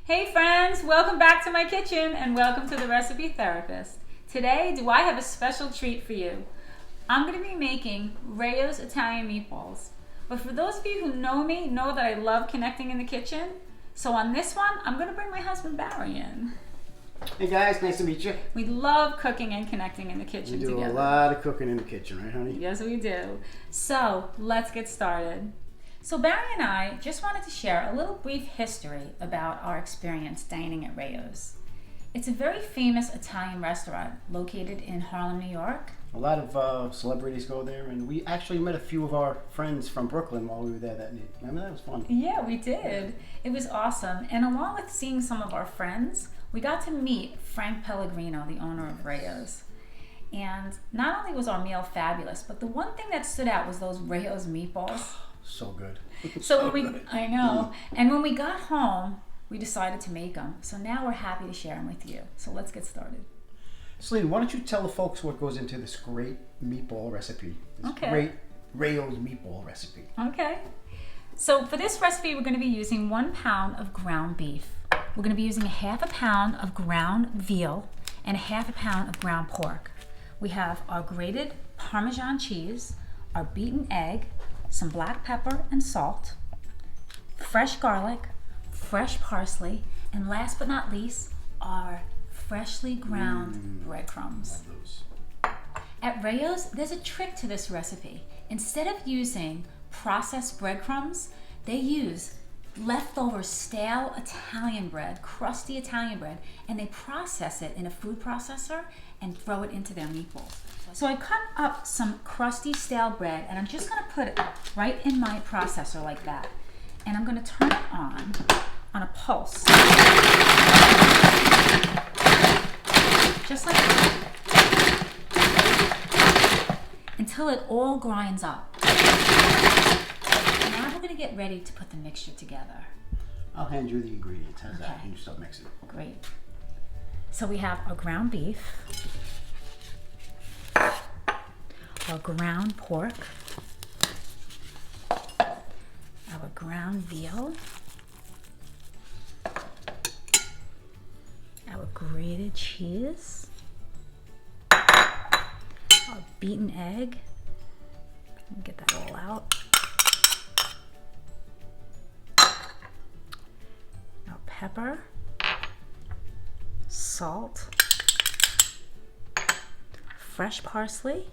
Hey friends, welcome back to my kitchen and welcome to the Recipe Therapist. Today, do I have a special treat for you? I'm going to be making Rayo's Italian meatballs. But for those of you who know me, know that I love connecting in the kitchen. So on this one, I'm going to bring my husband Barry in. Hey guys, nice to meet you. We love cooking and connecting in the kitchen together. We do a lot of cooking in the kitchen, right honey? Yes, we do. So let's get started. So Barry and I just wanted to share a little brief history about our experience dining at Rayo's. It's a very famous Italian restaurant located in Harlem, New York. A lot of celebrities go there, and we actually met a few of our friends from Brooklyn while we were there that night. Remember that? It was fun. Yeah, we did. It was awesome. And along with seeing some of our friends, we got to meet Frank Pellegrino, the owner of Rayo's. And not only was our meal fabulous, but the one thing that stood out was those Rayo's meatballs. So good. I know. And when we got home, we decided to make them. So now we're happy to share them with you. So let's get started. Celine, why don't you tell the folks what goes into this great meatball recipe? This great Rayo's meatball recipe. Okay. So for this recipe, we're going to be using 1 pound of ground beef. We're going to be using 1/2 pound of ground veal and 1/2 pound of ground pork. We have our grated Parmesan cheese, our beaten egg, some black pepper and salt, fresh garlic, fresh parsley, and last but not least, our freshly ground breadcrumbs. At Rayo's, there's a trick to this recipe. Instead of using processed breadcrumbs, they use leftover stale Italian bread, crusty Italian bread, and they process it in a food processor and throw it into their meatballs. So I cut up some crusty stale bread and I'm just going to put it right in my processor like that. And I'm going to turn it on a pulse. Just like that. Until it all grinds up. Now we're going to get ready to put the mixture together. I'll hand you the ingredients. How's that? You start mixing. Great. So we have our ground beef, our ground pork, our ground veal, our grated cheese, our beaten egg. Let me get that all out. Our pepper, salt, fresh parsley.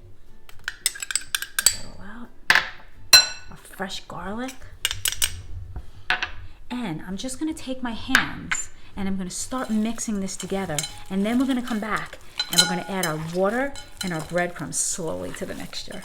Get that all out. Our fresh garlic. And I'm just going to take my hands and I'm going to start mixing this together. And then we're going to come back and we're going to add our water and our breadcrumbs slowly to the mixture.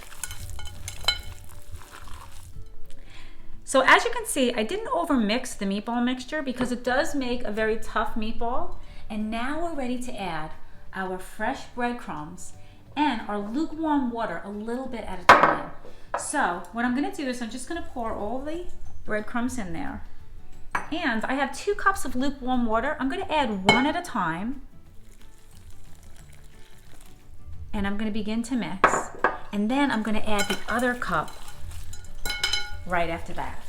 So as you can see, I didn't overmix the meatball mixture because it does make a very tough meatball. And now we're ready to add our fresh breadcrumbs and our lukewarm water a little bit at a time. So what I'm going to do is I'm just going to pour all the breadcrumbs in there. And I have 2 cups of lukewarm water. I'm going to add 1 at a time. And I'm going to begin to mix. And then I'm going to add the other cup right after that.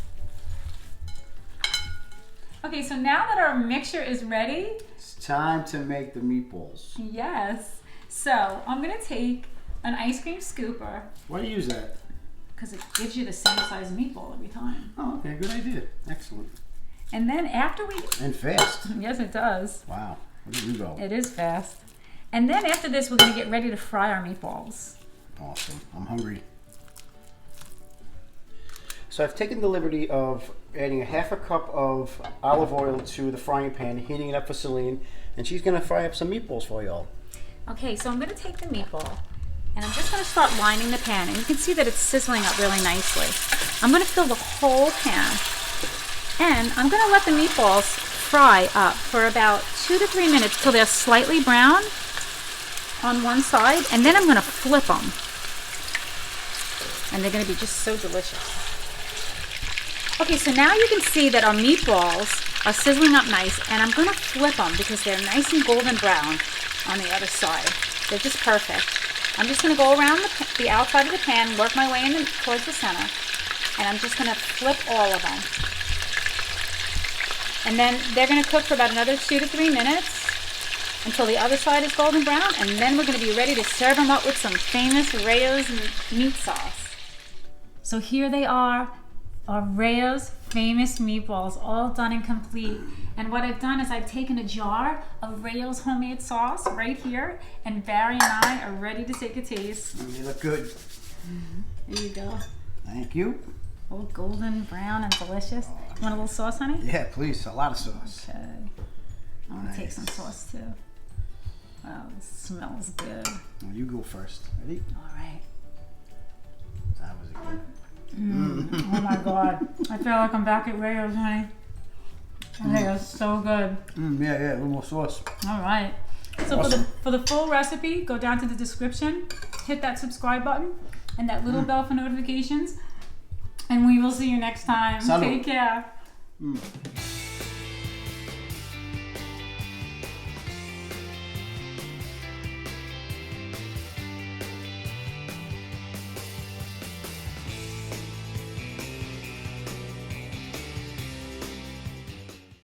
Okay, so now that our mixture is ready, it's time to make the meatballs. Yes. So I'm going to take an ice cream scooper. Why do you use that? Because it gives you the same size meatball every time. Oh, okay, good idea. Excellent. And then after we... And fast. Yes, it does. Wow. Where did you go? It is fast. And then after this, we're going to get ready to fry our meatballs. Awesome. I'm hungry. So I've taken the liberty of adding 1/2 cup of olive oil to the frying pan, heating it up for Celine, and she's going to fry up some meatballs for y'all. Okay, so I'm going to take the meatball, and I'm just going to start lining the pan, and you can see that it's sizzling up really nicely. I'm going to fill the whole pan, and I'm going to let the meatballs fry up for about 2 to 3 minutes till they're slightly brown on one side, and then I'm going to flip them, and they're going to be just so delicious. Okay, so now you can see that our meatballs are sizzling up nice, and I'm going to flip them because they're nice and golden brown on the other side. They're just perfect. I'm just going to go around the outside of the pan, work my way towards the center, and I'm just going to flip all of them. And then they're gonna cook for about another 2 to 3 minutes until the other side is golden brown, and then we're gonna be ready to serve them up with some famous Rayo's meat sauce. So here they are, our Rayo's famous meatballs, all done and complete. And what I've done is I've taken a jar of Rayo's homemade sauce right here, and Barry and I are ready to take a taste. They look good. There you go. Thank you. All golden brown and delicious. You want a little sauce, honey? Yeah, please. A lot of sauce. Okay. I'm gonna take some sauce too. Wow, this smells good. Well, you go first. Ready? All right. That was good. Oh my God. I feel like I'm back at Rayo's, honey. They are so good. Yeah, a little more sauce. All right. So Awesome. for the full recipe, go down to the description, hit that subscribe button, and that little bell for notifications. And we will see you next time. Salud. Take care.